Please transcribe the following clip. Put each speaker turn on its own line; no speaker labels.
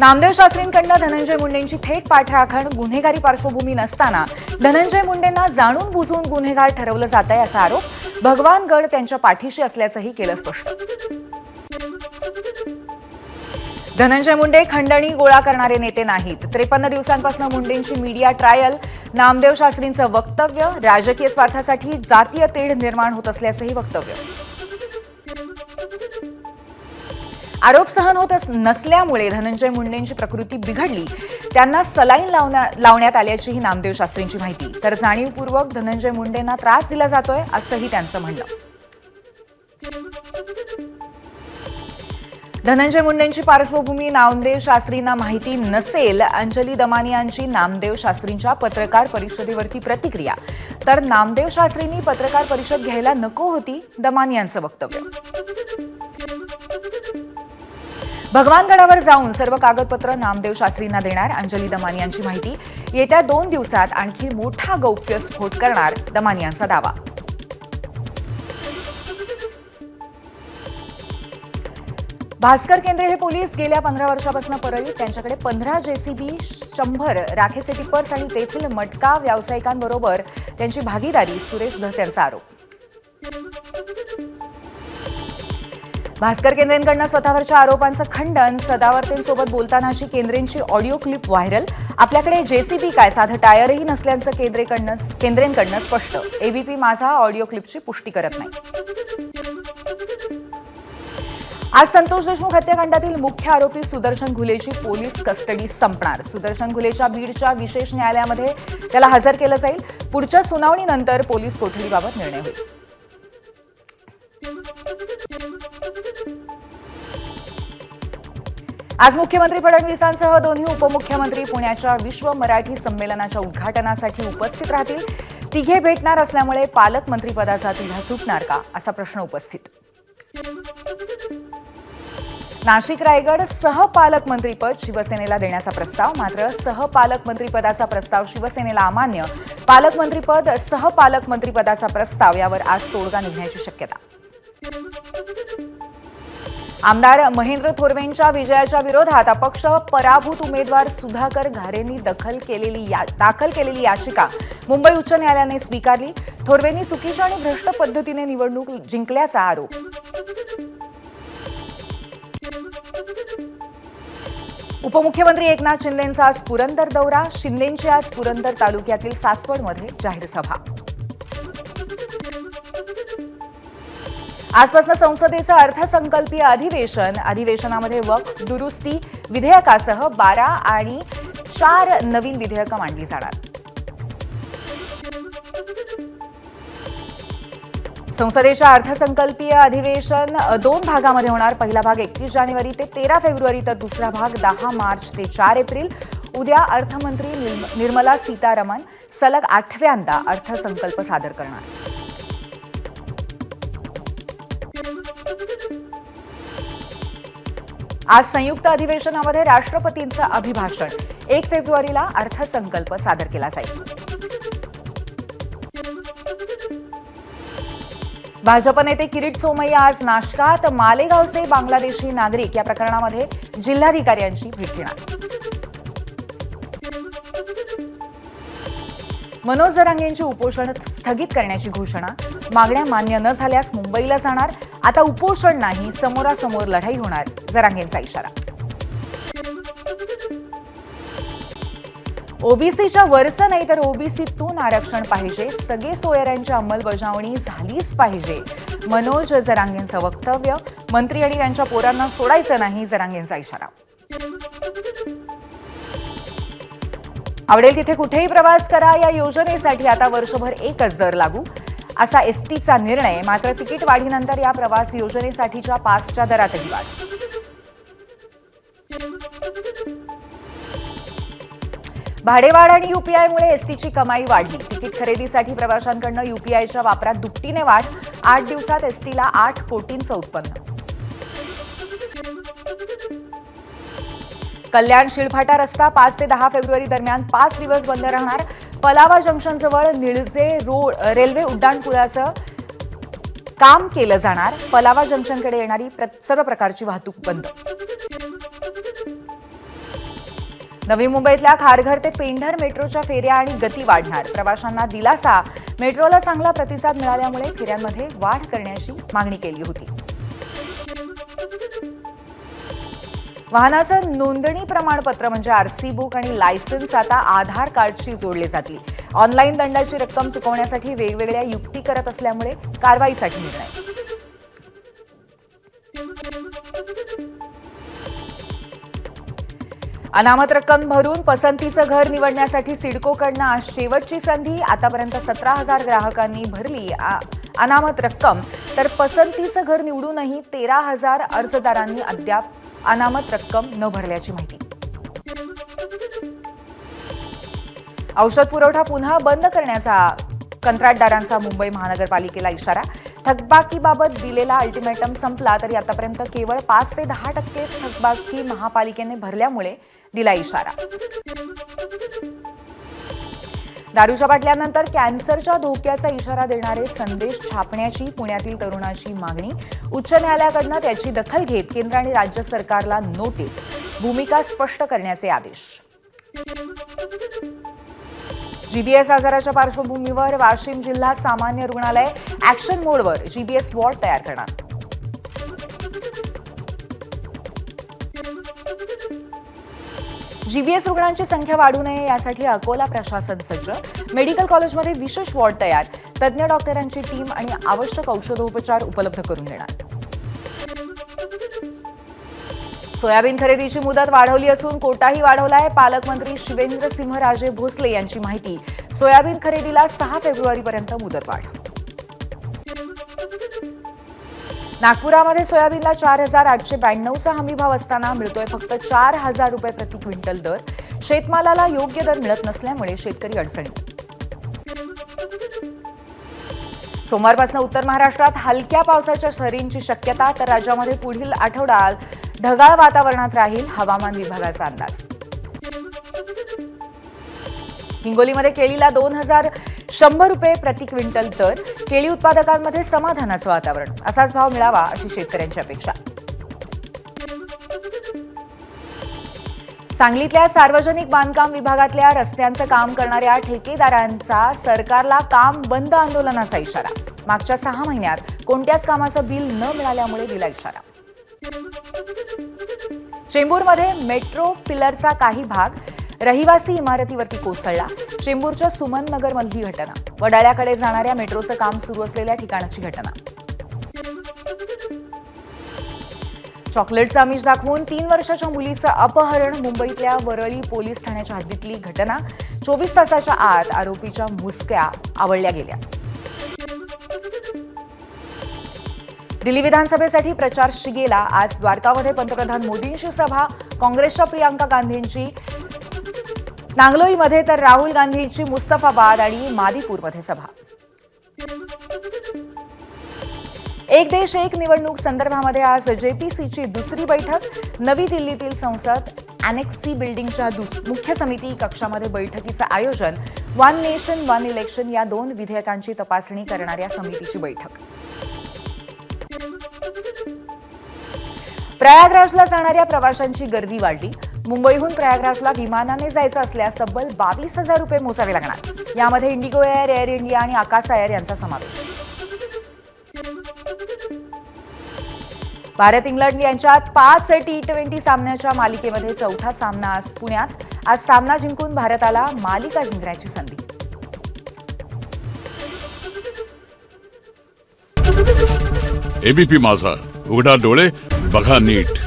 नामदेव शास्त्रींकडून धनंजय मुंडेंची थेट पाठराखण, गुन्हेगारी पार्श्वभूमी नसताना धनंजय मुंडेंना जाणून बुजून गुन्हेगार ठरवलं जातंय असा आरोप भगवान गड त्यांच्या पाठीशी असल्याचंही केलं स्पष्ट. धनंजय मुंडे खंडणी गोळा करणारे नेते नाहीत. 53 दिवसांपासून मुंडेंची मीडिया ट्रायल, नामदेव शास्त्रींचं वक्तव्य, राजकीय स्वार्थासाठी जातीय तेढ निर्माण होत असल्याचंही वक्तव्य. आरोप सहन होत नसल्यामुळे धनंजय मुंडेंची प्रकृती बिघडली, त्यांना सलाईन लावण्यात आल्याचीही नामदेव शास्त्रींची माहिती. तर जाणीवपूर्वक धनंजय मुंडेंना त्रास दिला जातोय असंही त्यांचं म्हणणं. धनंजय मुंडेंची पार्श्वभूमी नामदेव शास्त्रींना माहिती नसेल. अंजली दमानियांची नामदेव शास्त्रींच्या पत्रकार परिषदेवरती प्रतिक्रिया. तर नामदेव शास्त्रींनी पत्रकार परिषद घ्यायला नको होती, दमानियांचं वक्तव्य. भगवानगडावर जाऊन सर्व कागदपत्र नामदेव शास्त्रींना देणार, अंजली दमानियांची माहिती. येत्या 2 दिवसात आणखी मोठा गौप्यस्फोट करणार, दमानियांचा दावा. भास्कर केंद्रे हे पोलीस गेल्या 15 वर्षापासून परळीत. त्यांच्याकडे 15 जेसीबी, 100 राखेचे टिप्पर्स आणि तेथील मटका व्यावसायिकांबरोबर त्यांची भागीदारी, सुरेश धस यांचा आरोप. भास्कर केंद्रेंकडून स्वतःवरच्या आरोपांचं खंडन. सदावर्तेंसोबत बोलतानाची केंद्रेंची ऑडिओ क्लिप व्हायरल. आपल्याकडे जेसीबी काय, साधं टायरही नसल्याचं केंद्रेंकडून स्पष्ट. एबीपी माझा ऑडिओ क्लिपची पुष्टी करत नाही. आज संतोष देशमुख हत्याकांडातील मुख्य आरोपी सुदर्शन घुलेची पोलीस कस्टडी संपणार. सुदर्शन घुलेच्या बीडच्या विशेष न्यायालयामध्ये त्याला हजर केलं जाईल. पुढच्या सुनावणीनंतर पोलीस कोठडीबाबत निर्णय होईल. आज मुख्यमंत्री फडणवीसांसह दोन्ही उपमुख्यमंत्री पुण्याच्या विश्व मराठी संमेलनाच्या उद्घाटनासाठी उपस्थित राहतील. तिघे भेटणार असल्यामुळे पालकमंत्रीपदाचा तिढा सुटणार का, असा प्रश्न उपस्थित. नाशिक रायगड सहपालकमंत्रीपद शिवसेनेला देण्याचा प्रस्ताव. मात्र सहपालकमंत्रीपदाचा प्रस्ताव शिवसेनेला अमान्य. पालकमंत्रीपद, सहपालकमंत्रीपदाचा प्रस्ताव यावर आज तोडगा निघण्याची शक्यता. आमदार महेंद्र थोरवेंच्या विजयाच्या विरोधात अपक्ष पराभूत उमेदवार सुधाकर घारेंनी दाखल केलेली याचिका मुंबई उच्च न्यायालयाने स्वीकारली. थोरवेंनी चुकीच्या आणि भ्रष्ट पद्धतीने निवडणूक जिंकल्याचा आरोप. उपमुख्यमंत्री एकनाथ शिंदेंचा आज पुरंदर दौरा. शिंदेंची आज पुरंदर तालुक्यातील सासवडमध्ये जाहीर सभा. आजपासून संसदेचं अर्थसंकल्पीय अधिवेशनामध्ये वक्फ दुरुस्ती विधेयकासह 12 आणि 4 नवीन विधेयकं मांडली जाणार. संसदेच्या अर्थसंकल्पीय अधिवेशन 2 भागामध्ये होणार. पहिला भाग 31 जानेवारी ते 13 फेब्रुवारी तर दुसरा भाग 10 मार्च ते 4 एप्रिल. उद्या अर्थमंत्री निर्मला सीतारामन सलग 8व्यांदा अर्थसंकल्प सादर करणार. आज संयुक्त अधिवेशनामध्ये राष्ट्रपतींचं अभिभाषण. 1 फेब्रुवारीला अर्थसंकल्प सादर केला जाईल. भाजप नेते किरीट सोमय्या आज नाशकात. मालेगावचे बांगलादेशी नागरिक या प्रकरणामध्ये जिल्हाधिकाऱ्यांची भेट घेणार. मनोज जरांगेंची उपोषण स्थगित करण्याची घोषणा. मागण्या मान्य न झाल्यास मुंबईला जाणार. आता उपोषण नाही, समोरासमोर लढाई होणार, जरांगेंचा इशारा. ओबीसीच्या वरचं नाही तर ओबीसीतून आरक्षण पाहिजे. सगळे सोयऱ्यांची अंमलबजावणी झालीच पाहिजे, मनोज जरांगेंचं वक्तव्य. मंत्री आणि त्यांच्या पोरांना सोडायचं नाही, जरांगेंचा इशारा. आवडेल तिथे कुठेही प्रवास करा या योजनेसाठी आता वर्षभर एकच दर लागू, असा एसटीचा निर्णय. मात्र तिकीट वाढीनंतर या प्रवास योजनेसाठीच्या पासच्या दरातही वाढ. भाडेवाढ आणि यूपीआयमुळे एसटीची कमाई वाढली. तिकीट खरेदीसाठी प्रवाशांकडून यूपीआयच्या वापरात दुपटीने वाढ. 8 दिवसात एसटीला 8 कोटींचं उत्पन्न. कल्याण शिळफाटा रस्ता 5 ते 10 फेब्रुवारी दरम्यान 5 दिवस बंद राहणार. पलावा जंक्शनजवळ निळजे रोड रेल्वे उड्डाणपुलाचं काम केलं जाणार. पलावा जंक्शनकडे येणारी सर्व प्रकारची वाहतूक बंद. नवी मुंबईतल्या खारघर ते पेंढर मेट्रोच्या फेऱ्या आणि गती वाढणार. प्रवाशांना दिलासा. मेट्रोला चांगला प्रतिसाद मिळाल्यामुळे फेऱ्यांमध्ये वाढ करण्याची मागणी केली होती. वाहनाचं नोंदणी प्रमाणपत्र म्हणजे आरसी बुक आणि लायसन्स आता आधार कार्डशी जोडले जातील. ऑनलाईन दंडाची रक्कम चुकवण्यासाठी वेगवेगळ्या युक्ती करत असल्यामुळे कारवाईसाठी निर्णय. अनामत रक्कम भरून पसंतीचं घर निवडण्यासाठी सिडकोकडनं आज शेवटची संधी. आतापर्यंत 17,000 ग्राहकांनी भरली अनामत रक्कम, तर पसंतीचं घर निवडूनही 13,000 अर्जदारांनी अद्याप अनामत रक्कम न भरल्याची माहिती. औषध पुरवठा पुन्हा बंद करण्याचा कंत्राटदारांचा मुंबई महानगरपालिकेला इशारा. थकबाकीबाबत दिलेला अल्टिमेटम संपला तरी आतापर्यंत केवळ 5 ते 10% थकबाकी महापालिकेने भरल्यामुळे दिला इशारा. दारूच्या बाटल्यानंतर कॅन्सरच्या धोक्याचा इशारा देणारे संदेश छापण्याची पुण्यातील तरुणाची मागणी. उच्च न्यायालयाकडनं त्याची दखल घेत केंद्र आणि राज्य सरकारला नोटीस. भूमिका स्पष्ट करण्याचे आदेश. जीबीएस आजाराच्या पार्श्वभूमीवर वाशिम जिल्हा सामान्य रुग्णालय ऍक्शन मोडवर जीबीएस वॉर्ड तयार करणार. जीबीएस रुग्णांची संख्या वाढू नये यासाठी अकोला प्रशासन सज्ज. मेडिकल कॉलेजमध्ये विशेष वॉर्ड तयार. तज्ज्ञ डॉक्टरांची टीम आणि आवश्यक औषधोपचार उपलब्ध करून देणार. सोयाबीन खरेदीची मुदत वाढवली असून कोटाही वाढवलाय. पालकमंत्री शिवेंद्रसिंहराजे भोसले यांची माहिती. सोयाबीन खरेदीला 6 फेब्रुवारीपर्यंत मुदतवाढ. नागपुरामध्ये सोयाबीनला 4,892चा हमीभाव असताना मिळतोय फक्त 4,000 रुपये प्रति क्विंटल दर. शेतमालाला योग्य दर मिळत नसल्यामुळे शेतकरी अडचणीत. सोमवारपासून उत्तर महाराष्ट्रात हलक्या पावसाच्या सरींची शक्यता, तर राज्यामध्ये पुढील आठवडा ढगाळ वातावरणात राहील. हवामान विभागाचा अंदाज. हिंगोलीमध्ये केळीला 2,100 रुपये प्रति क्विंटल दर. केळी उत्पादकांमध्ये समाधानाचं वातावरण. असाच भाव मिळावा अशी शेतकऱ्यांची अपेक्षा. सांगलीतल्या सार्वजनिक बांधकाम विभागातल्या रस्त्यांचं काम करणाऱ्या ठेकेदारांचा सरकारला काम बंद आंदोलनाचा इशारा. मागच्या 6 महिन्यात कोणत्याच कामाचं बिल न मिळाल्यामुळे दिला इशारा. चेंबूरमध्ये मेट्रो पिलरचा काही भाग रहिवासी इमारतीवरती कोसळला. चेंबूरच्या सुमन नगर मधली घटना. वडाळ्याकडे जाणाऱ्या मेट्रोचं काम सुरू असलेल्या ठिकाणाची घटना. चॉकलेटचं आमिष दाखवून 3 वर्षाच्या मुलीचं अपहरण. मुंबईतल्या वरळी पोलीस ठाण्याच्या हद्दीतली घटना. 24 तासाच्या आत आरोपीच्या मुसक्या आवळल्या गेल्या. दिल्ली विधानसभेसाठी प्रचार शिगेला. आज द्वारकामध्ये पंतप्रधान मोदींची सभा. काँग्रेसच्या प्रियांका गांधींची नांगलोईमध्ये, तर राहुल गांधींची मुस्तफाबाद आणि मादीपूरमध्ये सभा. एक देश एक निवडणूक संदर्भामध्ये आज जेपीसीची दुसरी बैठक. नवी दिल्लीतील संसद अनेक्स सी बिल्डिंगच्या मुख्य समिती कक्षामध्ये बैठकीचं आयोजन. 1 नेशन 1 इलेक्शन या 2 विधेयकांची तपासणी करणाऱ्या समितीची बैठक. प्रयागराजला जाणाऱ्या प्रवाशांची गर्दी वाढली. मुंबईहून प्रयागराजला विमानाने जायचं असल्यास तब्बल 22,000 रुपये मोजावे लागणार. यामध्ये इंडिगो एअर, एअर इंडिया आणि आकाश एअर यांचा समावेश. भारत इंग्लंड यांच्यात 5 T20 सामन्याच्या मालिकेमध्ये चौथा सामना आज पुण्यात. आज सामना जिंकून भारताला मालिका जिंकण्याची संधी.
एबीपी माझा, उघडा डोळे बघा नीट.